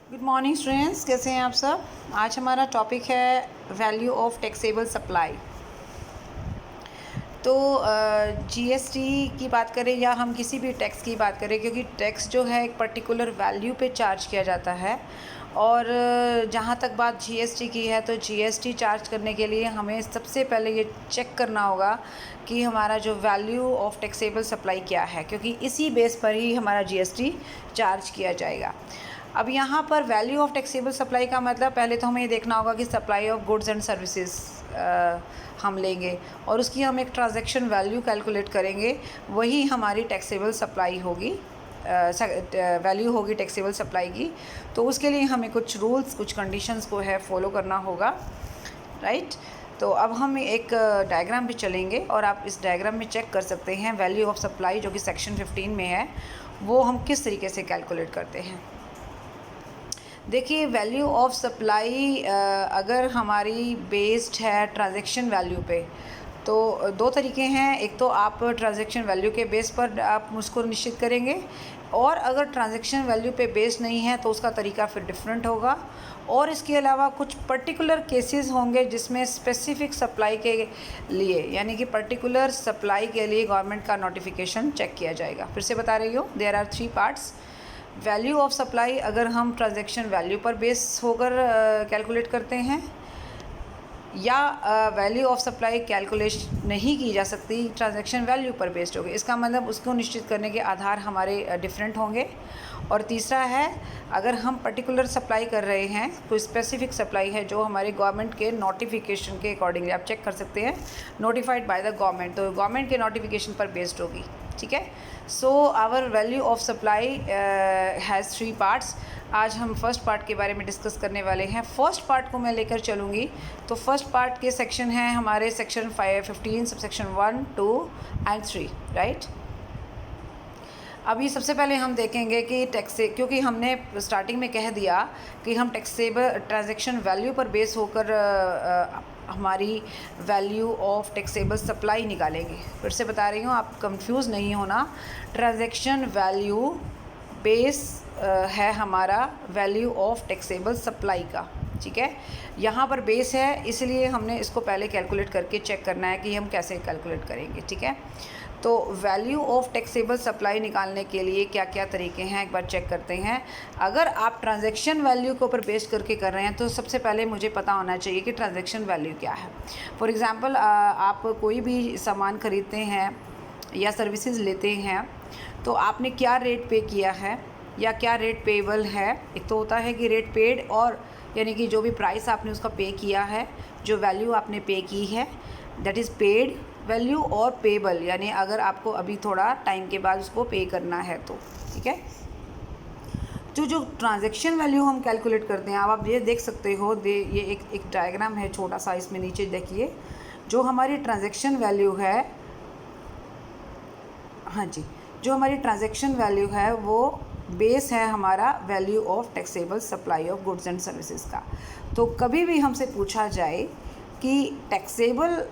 Good morning students, कैसे हैं आप सब। आज हमारा टॉपिक है वैल्यू ऑफ टैक्सेबल सप्लाई। तो जीएसटी की बात करें या हम किसी भी टैक्स की बात करें, क्योंकि टैक्स जो है एक पर्टिकुलर वैल्यू पे चार्ज किया जाता है। और जहाँ तक बात जीएसटी की है, तो जीएसटी चार्ज करने के लिए हमें सबसे पहले ये चेक करना होगा कि हमारा जो वैल्यू ऑफ टैक्सेबल सप्लाई क्या है, क्योंकि इसी बेस पर ही हमारा जीएसटी चार्ज किया जाएगा। अब यहाँ पर वैल्यू ऑफ टैक्सेबल सप्लाई का मतलब पहले तो हमें ये देखना होगा कि supply of goods and services हम लेंगे और उसकी हम एक ट्रांजैक्शन वैल्यू कैलकुलेट करेंगे, वही हमारी टैक्सेबल सप्लाई होगी, वैल्यू होगी टैक्सेबल सप्लाई की। तो उसके लिए हमें कुछ रूल्स, कुछ कंडीशंस को है फॉलो करना होगा, राइट। तो अब हम एक डायग्राम पे चलेंगे और आप इस डायग्राम में चेक कर सकते हैं वैल्यू ऑफ सप्लाई जो कि सेक्शन 15 में है, वो हम किस तरीके से कैलकुलेट करते हैं। देखिए, वैल्यू ऑफ सप्लाई अगर हमारी बेस्ड है ट्रांजैक्शन वैल्यू पे, तो दो तरीके हैं। एक तो आप ट्रांजैक्शन वैल्यू के बेस पर आप उसको निश्चित करेंगे, और अगर ट्रांजैक्शन वैल्यू पे बेस्ड नहीं है तो उसका तरीका फिर डिफरेंट होगा। और इसके अलावा कुछ पर्टिकुलर केसेस होंगे जिसमें स्पेसिफिक सप्लाई के लिए, यानी कि पर्टिकुलर सप्लाई के लिए गवर्नमेंट का नोटिफिकेशन चेक किया जाएगा। फिर से बता रही हूँ, there are 3 parts. Value of supply अगर हम ट्रांजैक्शन वैल्यू पर बेस होकर कैलकुलेट करते हैं, या वैल्यू ऑफ सप्लाई कैलकुलेशन नहीं की जा सकती, ट्रांजैक्शन वैल्यू पर बेस्ड होगी। इसका मतलब उसको निश्चित करने के आधार हमारे डिफरेंट होंगे। और तीसरा है, अगर हम पर्टिकुलर सप्लाई कर रहे हैं, कोई स्पेसिफिक सप्लाई है जो हमारे गवर्नमेंट के नोटिफिकेशन के अकॉर्डिंगली आप चेक कर सकते हैं, नोटिफाइड बाय द गवर्नमेंट, तो गवर्नमेंट के नोटिफिकेशन पर बेस्ड होगी, ठीक है। So our value of supply has 3 parts. आज हम फर्स्ट पार्ट के बारे में डिस्कस करने वाले हैं। फर्स्ट पार्ट को मैं लेकर चलूँगी। तो फर्स्ट पार्ट के सेक्शन हैं हमारे section 15 sub section 1, 2 and 3, right. अभी सबसे पहले हम देखेंगे कि टैक्स, क्योंकि हमने स्टार्टिंग में कह दिया कि हम टैक्सेबल ट्रांजैक्शन वैल्यू पर बेस होकर हमारी वैल्यू ऑफ टैक्सेबल सप्लाई निकालेंगे। फिर से बता रही हूँ, आप कंफ्यूज नहीं होना। ट्रांजैक्शन वैल्यू बेस है हमारा वैल्यू ऑफ टैक्सेबल सप्लाई का, ठीक है। यहाँ पर बेस है, इसलिए हमने इसको पहले कैलकुलेट करके चेक करना है कि हम कैसे कैलकुलेट करेंगे, ठीक है। तो वैल्यू ऑफ टैक्सेबल सप्लाई निकालने के लिए क्या क्या तरीके हैं, एक बार चेक करते हैं। अगर आप ट्रांजैक्शन वैल्यू के ऊपर बेस करके कर रहे हैं, तो सबसे पहले मुझे पता होना चाहिए कि ट्रांजैक्शन वैल्यू क्या है। फॉर एग्ज़ाम्पल, आप कोई भी सामान खरीदते हैं या सर्विसेज लेते हैं, तो आपने क्या रेट पे किया है या क्या रेट पेएबल है। एक तो होता है कि रेट पेड, और यानी कि जो भी प्राइस आपने उसका पे किया है, जो वैल्यू आपने पे की है, दैट इज़ पेड वैल्यू, और पेएबल यानी अगर आपको अभी थोड़ा टाइम के बाद उसको पे करना है तो, ठीक है। तो जो ट्रांजैक्शन वैल्यू हम कैलकुलेट करते हैं, अब आप ये देख सकते हो, ये एक डायग्राम है छोटा सा, इसमें नीचे देखिए जो हमारी ट्रांजैक्शन वैल्यू है, हाँ जी, जो हमारी ट्रांजैक्शन वैल्यू है वो बेस है हमारा value of taxable supply of goods and services का। तो कभी भी हमसे पूछा जाए कि टैक्सेबल,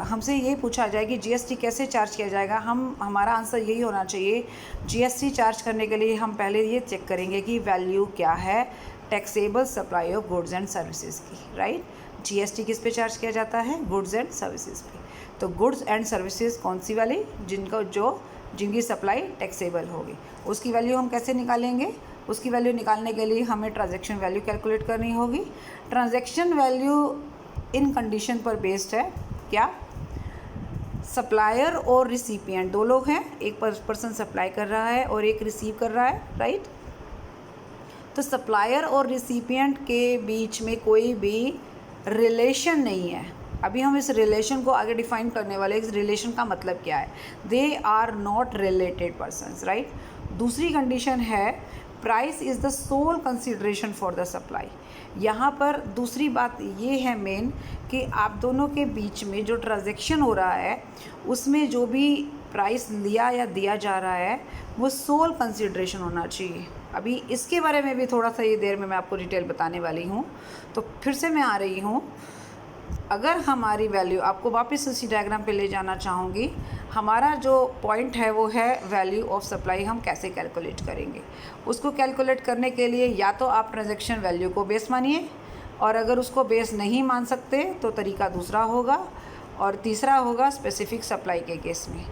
हमसे ये पूछा जाए कि जीएसटी कैसे चार्ज किया जाएगा, हमारा आंसर यही होना चाहिए, जीएसटी चार्ज करने के लिए हम पहले ये चेक करेंगे कि वैल्यू क्या है taxable supply of goods and services की, राइट। जीएसटी किस पे चार्ज किया जाता है? गुड्स एंड सर्विसेज पे। तो गुड्स एंड सर्विसेज कौन सी वाली? जिनकी सप्लाई टैक्सेबल होगी, उसकी वैल्यू हम कैसे निकालेंगे? उसकी वैल्यू निकालने के लिए हमें ट्रांजैक्शन वैल्यू कैलकुलेट करनी होगी। ट्रांजैक्शन वैल्यू इन कंडीशन पर बेस्ड है, क्या? सप्लायर और रिसिपिएंट दो लोग हैं, एक पर्सन सप्लाई कर रहा है और एक रिसीव कर रहा है, राइट। तो सप्लायर और रिसिपिएंट के बीच में कोई भी रिलेशन नहीं है। अभी हम इस रिलेशन को आगे डिफाइन करने वाले। इस रिलेशन का मतलब क्या है? They are not related persons, right. दूसरी कंडीशन है, price is the sole consideration for the supply. यहाँ पर दूसरी बात ये है मेन, कि आप दोनों के बीच में जो ट्रांजैक्शन हो रहा है उसमें जो भी प्राइस लिया या दिया जा रहा है वो सोल कंसिडरेशन होना चाहिए। अभी इसके बारे में भी थोड़ा सा ये देर में मैं आपको डिटेल बताने वाली हूँ। तो फिर से मैं आ रही हूँ, अगर हमारी वैल्यू, आपको वापस उसी डायग्राम पे ले जाना चाहूँगी, हमारा जो पॉइंट है वो है वैल्यू ऑफ सप्लाई हम कैसे कैलकुलेट करेंगे। उसको कैलकुलेट करने के लिए या तो आप ट्रांजैक्शन वैल्यू को बेस मानिए, और अगर उसको बेस नहीं मान सकते तो तरीका दूसरा होगा, और तीसरा होगा स्पेसिफिक सप्लाई के केस में।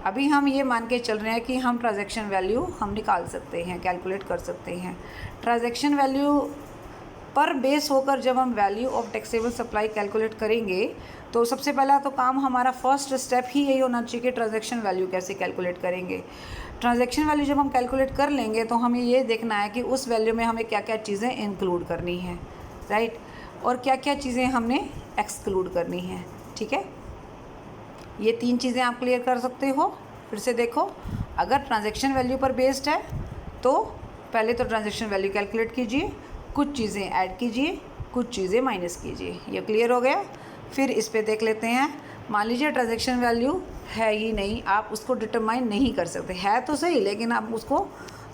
अभी हम ये मान के चल रहे हैं कि हम ट्रांजैक्शन वैल्यू हम निकाल सकते हैं, कैलकुलेट कर सकते हैं। ट्रांजैक्शन वैल्यू पर बेस होकर जब हम value of taxable supply calculate करेंगे तो सबसे पहला तो काम हमारा फर्स्ट स्टेप ही यही होना चाहिए कि ट्रांजैक्शन वैल्यू कैसे कैलकुलेट करेंगे। ट्रांजैक्शन वैल्यू जब हम कैलकुलेट कर लेंगे तो हमें ये देखना है कि उस वैल्यू में हमें क्या क्या चीज़ें इंक्लूड करनी है, राइट, और क्या क्या चीज़ें हमने एक्सक्लूड करनी है। ठीक है, ये 3 चीज़ें आप क्लियर कर सकते हो। फिर से देखो, अगर ट्रांजैक्शन वैल्यू पर बेस्ड है तो पहले तो ट्रांजैक्शन वैल्यू कैलकुलेट कीजिए, कुछ चीज़ें ऐड कीजिए, कुछ चीज़ें माइनस कीजिए। ये क्लियर हो गया। फिर इस पे देख लेते हैं। मान लीजिए ट्रांजैक्शन वैल्यू है ही नहीं, आप उसको डिटरमाइन नहीं कर सकते, है तो सही लेकिन आप उसको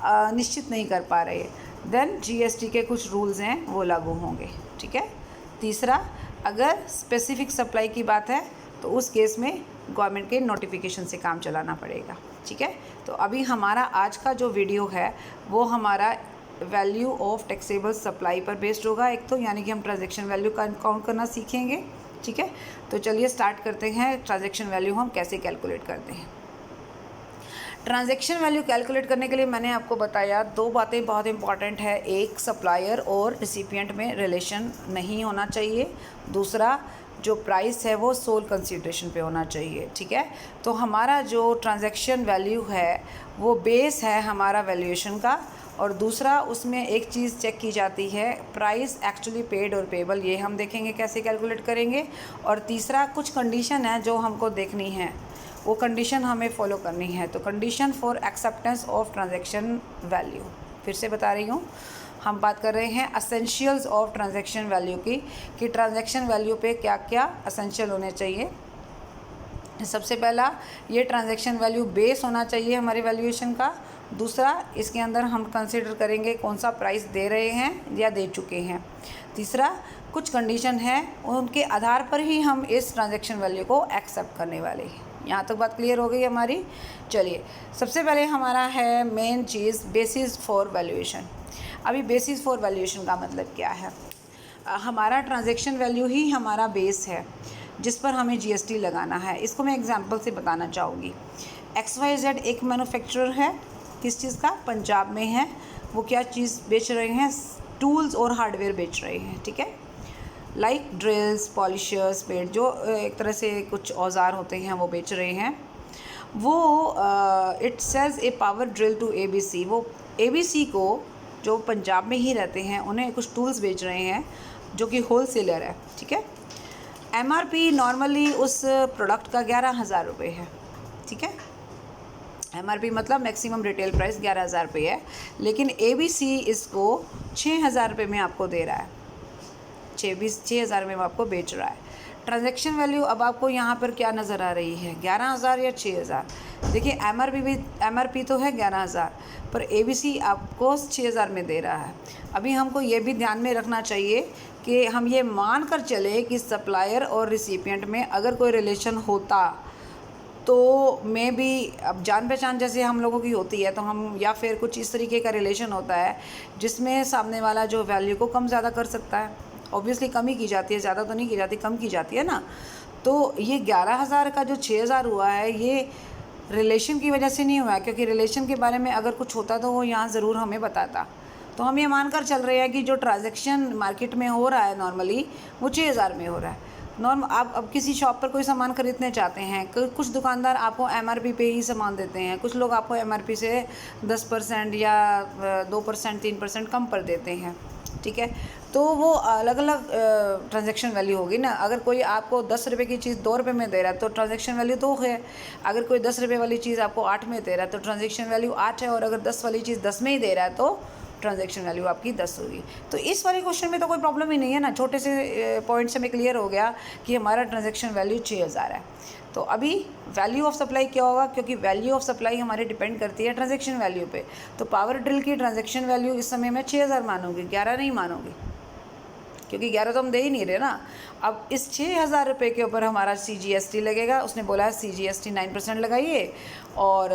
निश्चित नहीं कर पा रहे, देन जीएसटी के कुछ रूल्स हैं वो लागू होंगे। ठीक है। तीसरा, अगर स्पेसिफिक सप्लाई की बात है तो उस केस में गवर्नमेंट के नोटिफिकेशन से काम चलाना पड़ेगा। ठीक है। तो अभी हमारा आज का जो वीडियो है वो हमारा वैल्यू ऑफ टैक्सेबल सप्लाई पर बेस्ड होगा एक तो, यानी कि हम ट्रांजैक्शन वैल्यू का काउंट करना सीखेंगे। ठीक है। तो चलिए स्टार्ट करते हैं, ट्रांजैक्शन वैल्यू हम कैसे कैलकुलेट करते हैं। ट्रांजैक्शन वैल्यू कैलकुलेट करने के लिए मैंने आपको बताया 2 बातें बहुत इंपॉर्टेंट है। एक, सप्लायर और रिसिपिएंट में रिलेशन नहीं होना चाहिए। दूसरा, जो प्राइस है वो सोल कंसीडरेशन पे होना चाहिए। ठीक है। तो हमारा जो ट्रांजैक्शन वैल्यू है वो बेस है हमारा वैल्यूएशन का, और दूसरा उसमें एक चीज़ चेक की जाती है, प्राइस एक्चुअली पेड और पेबल, ये हम देखेंगे कैसे कैलकुलेट करेंगे। और तीसरा, कुछ कंडीशन है जो हमको देखनी है, वो कंडीशन हमें फॉलो करनी है। तो condition for acceptance of transaction value, फिर से बता रही हूँ, हम बात कर रहे हैं असेंशियल्स ऑफ ट्रांजैक्शन वैल्यू की, कि ट्रांजैक्शन वैल्यू पे क्या क्या असेंशियल होने चाहिए। सबसे पहला, ये ट्रांजैक्शन वैल्यू बेस होना चाहिए हमारी वैल्यूएशन का। दूसरा, इसके अंदर हम कंसिडर करेंगे कौन सा प्राइस दे रहे हैं या दे चुके हैं। तीसरा, कुछ कंडीशन है उनके आधार पर ही हम इस ट्रांजैक्शन वैल्यू को एक्सेप्ट करने वाले हैं। यहाँ तक बात क्लियर हो गई हमारी। चलिए, सबसे पहले हमारा है main cheese basis for valuation. अभी बेसिस फॉर वैल्यूएशन का मतलब क्या है? हमारा ट्रांजैक्शन वैल्यू ही हमारा बेस है जिस पर हमें जीएसटी लगाना है। इसको मैं एग्जांपल से बताना चाहूँगी। XYZ एक मैन्युफैक्चरर है, किस चीज़ का? पंजाब में है। वो क्या चीज़ बेच रहे हैं? टूल्स और हार्डवेयर बेच रहे हैं। ठीक है। लाइक ड्रिल्स, पॉलिशर्स, पेंट, जो एक तरह से कुछ औजार होते हैं वो बेच रहे हैं। वो it sells a power drill to ABC। वो ABC को, जो पंजाब में ही रहते हैं, उन्हें कुछ टूल्स बेच रहे हैं जो कि होलसेलर है। ठीक है। MRP नॉर्मली उस प्रोडक्ट का 11,000 रुपये है। ठीक है। MRP मतलब मैक्सिमम रिटेल प्राइस 11,000 रुपये है, लेकिन ABC इसको 6,000 रुपये में आपको दे रहा है। 6,000 में वो आपको बेच रहा है। ट्रांजैक्शन वैल्यू अब आपको यहाँ पर क्या नज़र आ रही है, 11,000 या 6,000? देखिए, MRP तो है 11,000, पर ABC आपको 6,000 में दे रहा है। अभी हमको ये भी ध्यान में रखना चाहिए कि हम ये मान कर चले कि सप्लायर और रिसिपिएंट में अगर कोई रिलेशन होता तो मे भी, अब जान पहचान जैसे हम लोगों की होती है तो हम, या फिर कुछ इस तरीके का रिलेशन होता है जिसमें सामने वाला जो वैल्यू को कम ज़्यादा कर सकता है। ऑब्वियसली कम ही की जाती है, ज़्यादा तो नहीं की जाती, कम की जाती है ना। तो ये 11,000 का जो 6,000 हुआ है, ये रिलेशन की वजह से नहीं हुआ है, क्योंकि रिलेशन के बारे में अगर कुछ होता तो वो यहाँ ज़रूर हमें बताता। तो हम ये मानकर चल रहे हैं कि जो ट्रांजैक्शन मार्केट में हो रहा है नॉर्मली वो 6,000 में हो रहा है। आप अब किसी शॉप पर कोई सामान खरीदने जाते हैं, कुछ दुकानदार आपको MRP पे ही सामान देते हैं, कुछ लोग आपको MRP से 10% या 2%, 3% कम पर देते हैं। ठीक है। तो वो अलग अलग ट्रांजैक्शन वैल्यू होगी ना। अगर कोई आपको 10 रुपये की चीज़ 2 रुपये में दे रहा है तो ट्रांजैक्शन वैल्यू 2 है। अगर कोई 10 रुपये वाली चीज़ आपको 8 में दे रहा है तो ट्रांजैक्शन वैल्यू 8 है। और अगर 10 वाली चीज़ 10 में ही दे रहा है तो ट्रांजैक्शन वैल्यू आपकी 10 होगी। तो इस वाले क्वेश्चन में तो कोई प्रॉब्लम ही नहीं है ना। छोटे से पॉइंट से हमें क्लियर हो गया कि हमारा ट्रांजैक्शन वैल्यू 6,000 है। तो अभी वैल्यू ऑफ सप्लाई क्या होगा, क्योंकि वैल्यू ऑफ सप्लाई हमारी डिपेंड करती है ट्रांजैक्शन वैल्यू पे। तो पावर ड्रिल की ट्रांजैक्शन वैल्यू इस समय मैं 6,000 मानूंगी, 11 नहीं मानूंगी। क्योंकि 11 तो हम दे ही नहीं रहे ना। अब इस 6,000 रुपये के ऊपर हमारा CGST लगेगा। उसने बोला है CGST 9% लगाइए और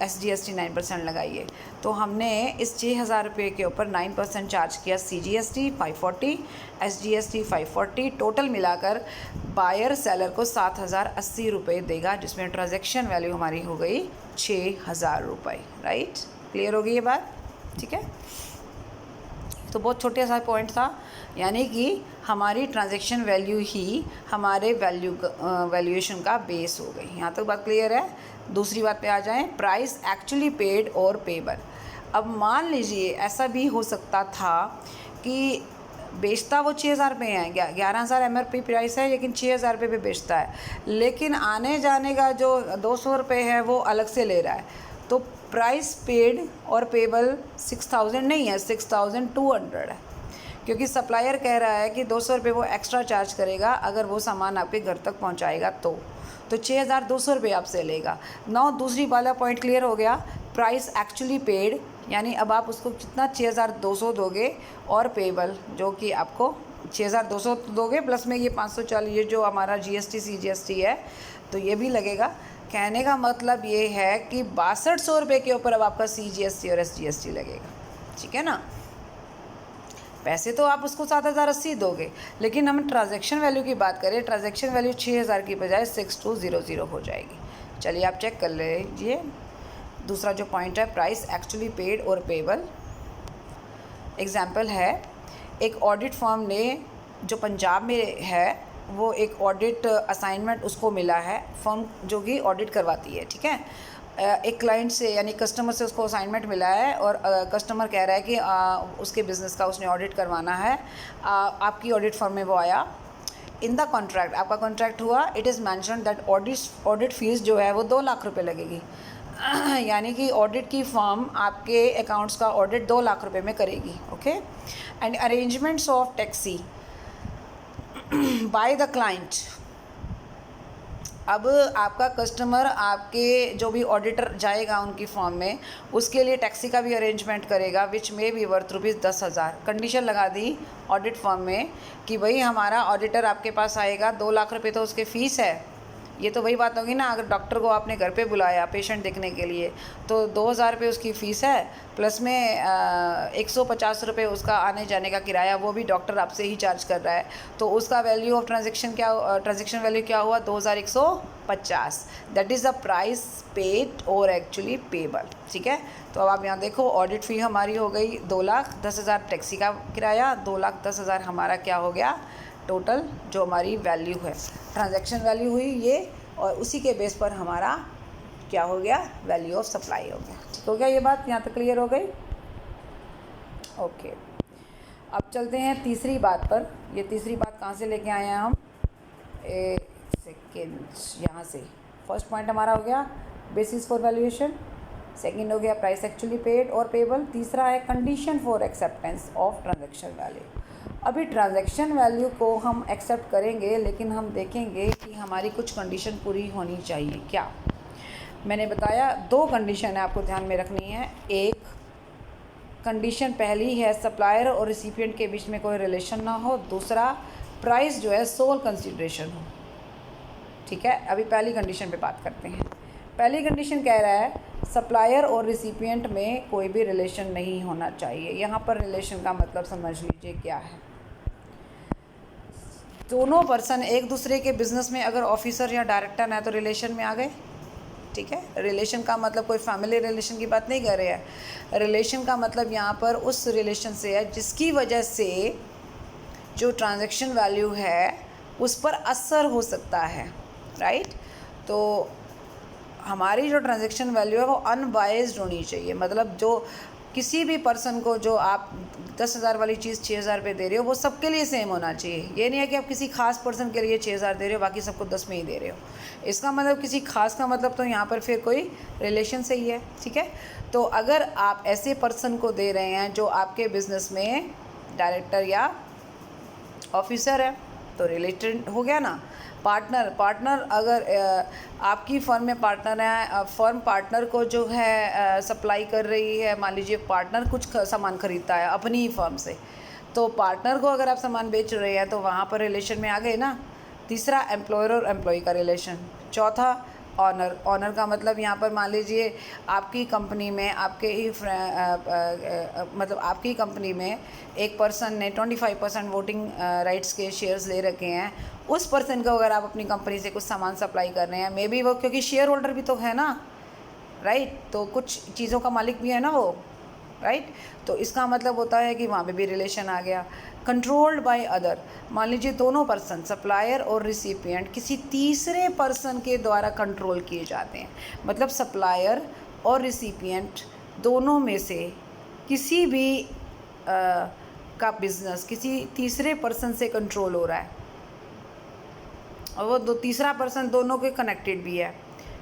SGST 9% लगाइए। तो हमने इस 6,000 रुपये के ऊपर 9% चार्ज किया, CGST 540, SGST 540, टोटल मिलाकर बायर सेलर को 7,080 रुपये देगा, जिसमें ट्रांजैक्शन वैल्यू हमारी हो गई 6,000 रुपये। राइट, क्लियर हो गई ये बात? ठीक है, तो बहुत छोटा सा पॉइंट था, यानी कि हमारी ट्रांजैक्शन वैल्यू ही हमारे वैल्यूएशन का बेस हो गई। यहाँ तक बात क्लियर है? दूसरी बात पे आ जाएं, प्राइस एक्चुअली पेड और पेबल। अब मान लीजिए ऐसा भी हो सकता था कि बेचता वो 6,000 रुपये हैं, 11,000 MRP प्राइस है, लेकिन 6,000 रुपये पे बेचता है, लेकिन आने जाने का जो 200 रुपये है वो अलग से ले रहा है। तो प्राइस पेड और पेबल 6,000 नहीं है, 6,200 है, क्योंकि सप्लायर कह रहा है कि 200 रुपये वो एक्स्ट्रा चार्ज करेगा अगर वो सामान आपके घर तक पहुंचाएगा। तो 6,200 रुपये आपसे लेगा। नौ दूसरी वाला पॉइंट क्लियर हो गया। प्राइस एक्चुअली पेड, यानी अब आप उसको कितना 6,200 दोगे, और पेबल जो कि आपको 6,200 दोगे, प्लस में ये 540 ये जो हमारा GST CGST है तो ये भी लगेगा। कहने का मतलब ये है कि 6200 रुपये के ऊपर अब आपका CGST और SGST लगेगा। ठीक है ना? पैसे तो आप उसको 7,080 दोगे, लेकिन हम ट्रांजैक्शन वैल्यू की बात करें, ट्रांजैक्शन वैल्यू 6,000 की बजाय 6,200 हो जाएगी। चलिए आप चेक कर लीजिए। दूसरा जो पॉइंट है, प्राइस एक्चुअली पेड और पेबल। एग्जाम्पल है, एक ऑडिट फर्म ने जो पंजाब में है, वो एक ऑडिट असाइनमेंट उसको मिला है, फर्म जो कि ऑडिट करवाती है। ठीक है, एक क्लाइंट से यानी कस्टमर से उसको असाइनमेंट मिला है और कस्टमर कह रहा है कि उसके बिज़नेस का उसने ऑडिट करवाना है। आपकी ऑडिट फर्म में वो आया। इन द कॉन्ट्रैक्ट, आपका कॉन्ट्रैक्ट हुआ, it is mention that audit fees जो है वो 2 लाख रुपए लगेगी। यानी कि ऑडिट की फर्म आपके अकाउंट्स का ऑडिट 2 लाख रुपए में करेगी। Okay, and arrangements of taxi by the client. अब आपका कस्टमर आपके जो भी ऑडिटर जाएगा उनकी फॉर्म में, उसके लिए टैक्सी का भी अरेंजमेंट करेगा, विच में भी वर्थ ₹10,000। कंडीशन लगा दी ऑडिट फॉर्म में कि भाई हमारा ऑडिटर आपके पास आएगा, 2 लाख रुपए तो उसके फ़ीस है। ये तो वही बात होगी ना, अगर डॉक्टर को आपने घर पे बुलाया पेशेंट देखने के लिए तो 2,000 रुपये उसकी फ़ीस है, प्लस में 150 रुपये उसका आने जाने का किराया, वो भी डॉक्टर आपसे ही चार्ज कर रहा है। तो उसका वैल्यू ऑफ ट्रांजैक्शन वैल्यू क्या हुआ? 2,150। That is the price paid और एक्चुअली पेबल। ठीक है, तो अब आप यहाँ देखो, ऑडिट फ़ी हमारी हो गई 2,10,000, टैक्सी का किराया 2,10,000 हमारा क्या हो गया टोटल, जो हमारी वैल्यू है, ट्रांजैक्शन वैल्यू हुई ये, और उसी के बेस पर हमारा क्या हो गया, वैल्यू ऑफ सप्लाई हो गया। ठीक हो गया ये बात, यहाँ तक क्लियर हो गई? ओके, अब चलते हैं तीसरी बात पर। ये तीसरी बात कहाँ से लेके आए हैं हम? एक सेकेंड, यहाँ से। फर्स्ट पॉइंट हमारा हो गया बेसिस फॉर वैल्यूएशन, सेकेंड हो गया प्राइस एक्चुअली पेड और पेबल, तीसरा है condition for acceptance of transaction value. अभी ट्रांजैक्शन वैल्यू को हम एक्सेप्ट करेंगे, लेकिन हम देखेंगे कि हमारी कुछ कंडीशन पूरी होनी चाहिए। क्या मैंने बताया? 2 कंडीशन है आपको ध्यान में रखनी है। एक कंडीशन पहली है सप्लायर और रिसिपिएंट के बीच में कोई रिलेशन ना हो, दूसरा प्राइस जो है सोल कंसिडरेशन हो। ठीक है, अभी पहली कंडीशन पे बात करते हैं। पहली कंडीशन कह रहा है सप्लायर और रिसिपिएंट में कोई भी रिलेशन नहीं होना चाहिए। यहाँ पर रिलेशन का मतलब समझ लीजिए क्या है। दोनों पर्सन एक दूसरे के बिजनेस में अगर ऑफिसर या डायरेक्टर है तो रिलेशन में आ गए। ठीक है, रिलेशन का मतलब कोई फैमिली रिलेशन की बात नहीं कर रहे हैं। रिलेशन का मतलब यहाँ पर उस रिलेशन से है जिसकी वजह से जो ट्रांजैक्शन वैल्यू है उस पर असर हो सकता है। राइट, तो हमारी जो ट्रांजैक्शन वैल्यू है वो अनबायस्ड होनी चाहिए। मतलब जो किसी भी पर्सन को जो आप 10,000 वाली चीज़ 6,000 रुपये दे रहे हो वो सबके लिए सेम होना चाहिए। ये नहीं है कि आप किसी खास पर्सन के लिए 6,000 दे रहे हो बाकी सबको 10 में ही दे रहे हो। इसका मतलब किसी खास का मतलब तो यहाँ पर फिर कोई रिलेशन से ही है। ठीक है, तो अगर आप ऐसे पर्सन को दे रहे हैं जो आपके बिज़नेस में डायरेक्टर या ऑफिसर है तो रिलेटेड हो गया ना। पार्टनर अगर आपकी फर्म में पार्टनर है, फर्म पार्टनर को जो है सप्लाई कर रही है, मान लीजिए पार्टनर कुछ सामान खरीदता है अपनी ही फर्म से, तो पार्टनर को अगर आप सामान बेच रहे हैं तो वहाँ पर रिलेशन में आ गए ना। तीसरा एम्प्लॉयर और एम्प्लॉय का रिलेशन। चौथा ऑनर। ऑनर का मतलब यहाँ पर मान लीजिए आपकी कंपनी में आपके ही मतलब आपकी कंपनी में एक पर्सन ने 25% वोटिंग राइट्स के शेयर्स ले रखे हैं। उस पर्सन को अगर आप अपनी कंपनी से कुछ सामान सप्लाई कर रहे हैं, मे बी वो क्योंकि शेयर होल्डर भी तो है ना, राइट, तो कुछ चीज़ों का मालिक भी है ना वो, राइट। तो इसका मतलब होता है कि वहाँ पे भी रिलेशन आ गया। कंट्रोल्ड बाय अदर, मान लीजिए दोनों पर्सन सप्लायर और रिसिपिएंट किसी तीसरे पर्सन के द्वारा कंट्रोल किए जाते हैं। मतलब सप्लायर और रिसिपिएंट दोनों में से किसी भी का बिजनेस किसी तीसरे पर्सन से कंट्रोल हो रहा है, और वो तीसरा पर्सन दोनों के कनेक्टेड भी है,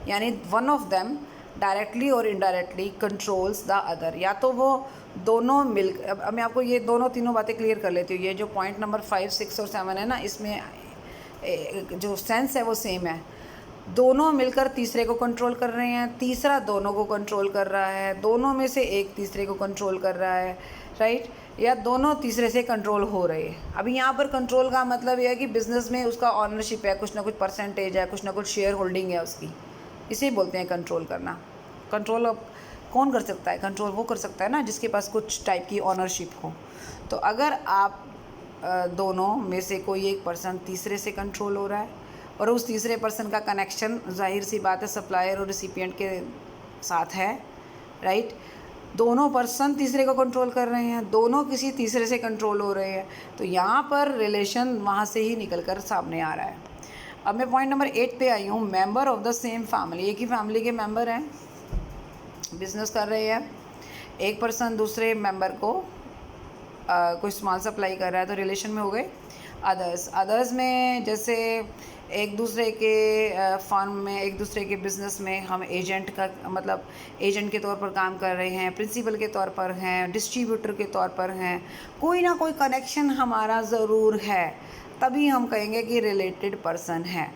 यानी वन ऑफ देम डायरेक्टली और इनडायरेक्टली कंट्रोल्स द अदर। या तो वो दोनों मिल, अब मैं आपको ये तीनों बातें क्लियर कर लेती हूँ। ये जो पॉइंट नंबर 5, 6 और 7 है ना, इसमें जो सेंस है वो सेम है। दोनों मिलकर तीसरे को कंट्रोल कर रहे हैं, तीसरा दोनों को कंट्रोल कर रहा है, दोनों में से एक तीसरे को कंट्रोल कर रहा है, राइट, या दोनों तीसरे से कंट्रोल हो रहे हैं। अभी यहाँ पर कंट्रोल का मतलब यह है कि बिज़नेस में उसका ऑनरशिप है, कुछ ना कुछ परसेंटेज है, कुछ ना कुछ शेयर होल्डिंग है उसकी, इसे बोलते हैं कंट्रोल करना। कंट्रोल अब कौन कर सकता है? कंट्रोल वो कर सकता है ना जिसके पास कुछ टाइप की ऑनरशिप हो। तो अगर आप दोनों में से कोई एक पर्सन तीसरे से कंट्रोल हो रहा है और उस तीसरे पर्सन का कनेक्शन जाहिर सी बात है सप्लायर और रिसिपिएंट के साथ है, राइट, दोनों पर्सन तीसरे को कंट्रोल कर रहे हैं, दोनों किसी तीसरे से कंट्रोल हो रहे हैं, तो यहाँ पर रिलेशन वहाँ से ही निकल कर सामने आ रहा है। अब मैं पॉइंट नंबर 8 पे आई हूँ। Member of the same family, एक ही फैमिली के मेंबर हैं, बिजनेस कर रहे हैं। एक पर्सन दूसरे मेंबर को कोई सामान सप्लाई कर रहा है तो रिलेशन में हो गए। अदर्स में जैसे एक दूसरे के फर्म में, एक दूसरे के बिज़नेस में हम एजेंट का मतलब एजेंट के तौर पर काम कर रहे हैं, प्रिंसिपल के तौर पर हैं, डिस्ट्रीब्यूटर के तौर पर हैं, कोई ना कोई कनेक्शन हमारा ज़रूर है, तभी हम कहेंगे कि रिलेटेड पर्सन है।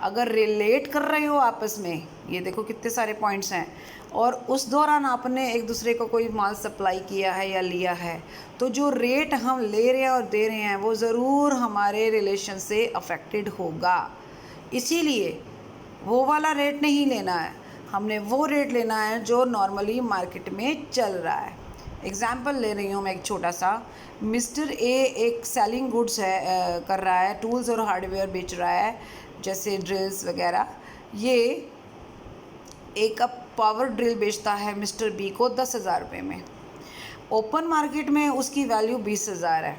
अगर रिलेट कर रहे हो आपस में, ये देखो कितने सारे पॉइंट्स हैं, और उस दौरान आपने एक दूसरे को कोई माल सप्लाई किया है या लिया है, तो जो रेट हम ले रहे हैं और दे रहे हैं वो ज़रूर हमारे रिलेशन से अफेक्टेड होगा। इसीलिए वो वाला रेट नहीं लेना है, हमने वो रेट लेना है जो नॉर्मली मार्केट में चल रहा है। एग्ज़ाम्पल ले रही हूँ मैं एक छोटा सा। मिस्टर ए एक सेलिंग गुड्स है कर रहा है, टूल्स और हार्डवेयर बेच रहा है, जैसे ड्रिल्स वगैरह। ये एक पावर ड्रिल बेचता है मिस्टर बी को 10,000 रुपये में। ओपन मार्केट में उसकी वैल्यू 20,000 है,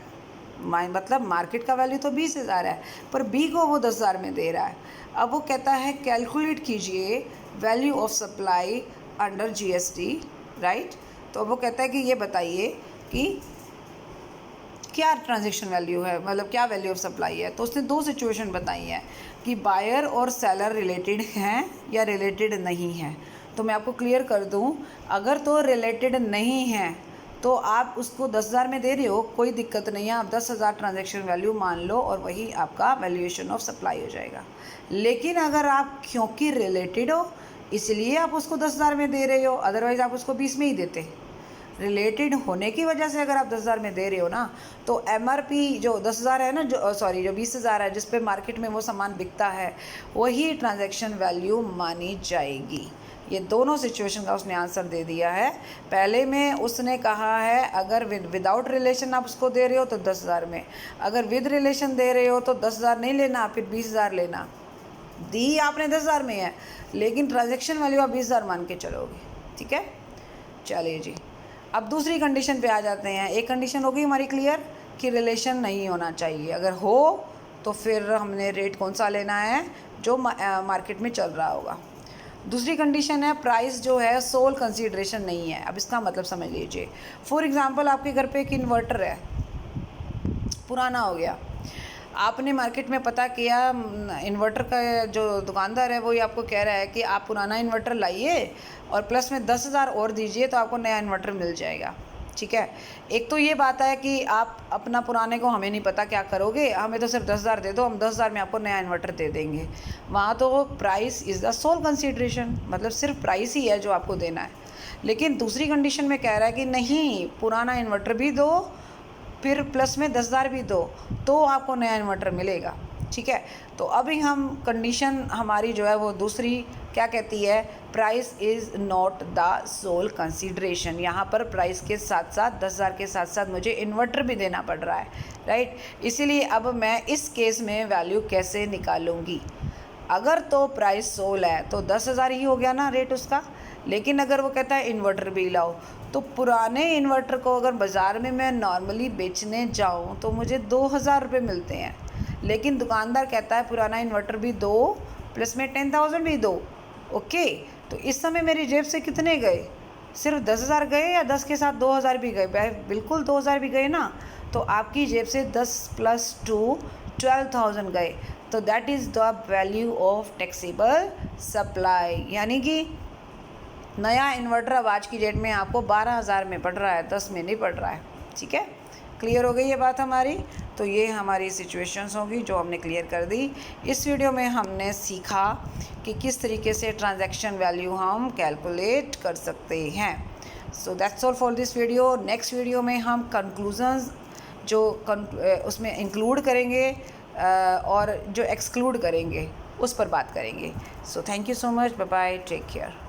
मतलब मार्केट का वैल्यू तो 20,000 है, पर बी को वो 10,000 में दे रहा है। अब वो कहता है कैलकुलेट कीजिए value of supply under GST, right. तो वो कहता है कि ये बताइए कि क्या ट्रांजैक्शन वैल्यू है, मतलब क्या वैल्यू ऑफ सप्लाई है। तो उसने दो सिचुएशन बताई हैं कि बायर और सेलर रिलेटेड हैं या रिलेटेड नहीं हैं। तो मैं आपको क्लियर कर दूं, अगर तो रिलेटेड नहीं है तो आप उसको 10,000 में दे रहे हो, कोई दिक्कत नहीं है, आप 10,000 ट्रांजैक्शन वैल्यू मान लो और वही आपका वैल्यूएशन ऑफ सप्लाई हो जाएगा। लेकिन अगर आप क्योंकि रिलेटेड हो इसलिए आप उसको 10,000 में दे रहे हो, अदरवाइज़ आप उसको 20 में ही देते। रिलेटेड होने की वजह से अगर आप 10,000 में दे रहे हो ना, तो एमआरपी जो 10,000 है ना, जो 20,000 है जिस पे मार्केट में वो सामान बिकता है, वही ट्रांजैक्शन वैल्यू मानी जाएगी। ये दोनों सिचुएशन का उसने आंसर दे दिया है। पहले में उसने कहा है अगर विदाउट रिलेशन आप उसको दे रहे हो तो 10,000 में, अगर विद रिलेशन दे रहे हो तो 10,000 नहीं लेना, फिर 20,000 लेना। दी आपने 10,000 में है लेकिन ट्रांजैक्शन वैल्यू आप 20,000 मान के चलोगे, ठीक है। चलिए जी, अब दूसरी कंडीशन पे आ जाते हैं। एक कंडीशन होगी हमारी क्लियर कि रिलेशन नहीं होना चाहिए, अगर हो तो फिर हमने रेट कौन सा लेना है जो मार्केट में चल रहा होगा। दूसरी कंडीशन है प्राइस जो है सोल कंसीडरेशन नहीं है। अब इसका मतलब समझ लीजिए, फॉर एग्जांपल आपके घर पे एक इन्वर्टर है, पुराना हो गया, आपने मार्केट में पता किया, इन्वर्टर का जो दुकानदार है वो ही आपको कह रहा है कि आप पुराना इन्वर्टर लाइए और प्लस में 10,000 और दीजिए तो आपको नया इन्वर्टर मिल जाएगा, ठीक है। एक तो ये बात है कि आप अपना पुराने को हमें नहीं पता क्या करोगे, हमें तो सिर्फ 10,000 दे दो, हम 10,000 में आपको नया इन्वर्टर दे देंगे। वहाँ तो price is the sole consideration, मतलब सिर्फ प्राइस ही है जो आपको देना है। लेकिन दूसरी कंडीशन में कह रहा है कि नहीं, पुराना इन्वर्टर भी दो, फिर प्लस में 10,000 भी दो तो आपको नया इन्वर्टर मिलेगा। ठीक है, तो अभी हम कंडीशन हमारी जो है वो दूसरी क्या कहती है, price is not the sole consideration. यहाँ पर प्राइस के साथ साथ 10,000 के साथ साथ मुझे इन्वर्टर भी देना पड़ रहा है, राइट। इसीलिए अब मैं इस केस में वैल्यू कैसे निकालूंगी। अगर तो प्राइस सोल है तो 10,000 ही हो गया ना रेट उसका, लेकिन अगर वो कहता है इन्वर्टर भी लाओ, तो पुराने इन्वर्टर को अगर बाज़ार में मैं नॉर्मली बेचने जाऊँ तो मुझे 2,000 रुपये मिलते हैं, लेकिन दुकानदार कहता है पुराना इन्वर्टर भी दो प्लस में 10,000 भी दो। ओके, तो इस समय मेरी जेब से कितने गए, सिर्फ 10,000 गए या 10 के साथ 2,000 भी गए? बिल्कुल 2,000 भी गए ना, तो आपकी जेब से 10 + 2 12,000 गए। तो that is the value of taxable supply, यानी कि नया इन्वर्टर अब आज की डेट में आपको 12,000 में पड़ रहा है, 10 में नहीं पड़ रहा है। ठीक है, क्लियर हो गई ये बात हमारी। तो ये हमारी सिचुएशंस होगी जो हमने क्लियर कर दी। इस वीडियो में हमने सीखा कि किस तरीके से ट्रांजैक्शन वैल्यू हम कैलकुलेट कर सकते हैं। So that's all for this video. Next video में हम कंक्लूजन्स जो उसमें इंक्लूड करेंगे और जो एक्सक्लूड करेंगे उस पर बात करेंगे। So thank you so much, bye bye, take care.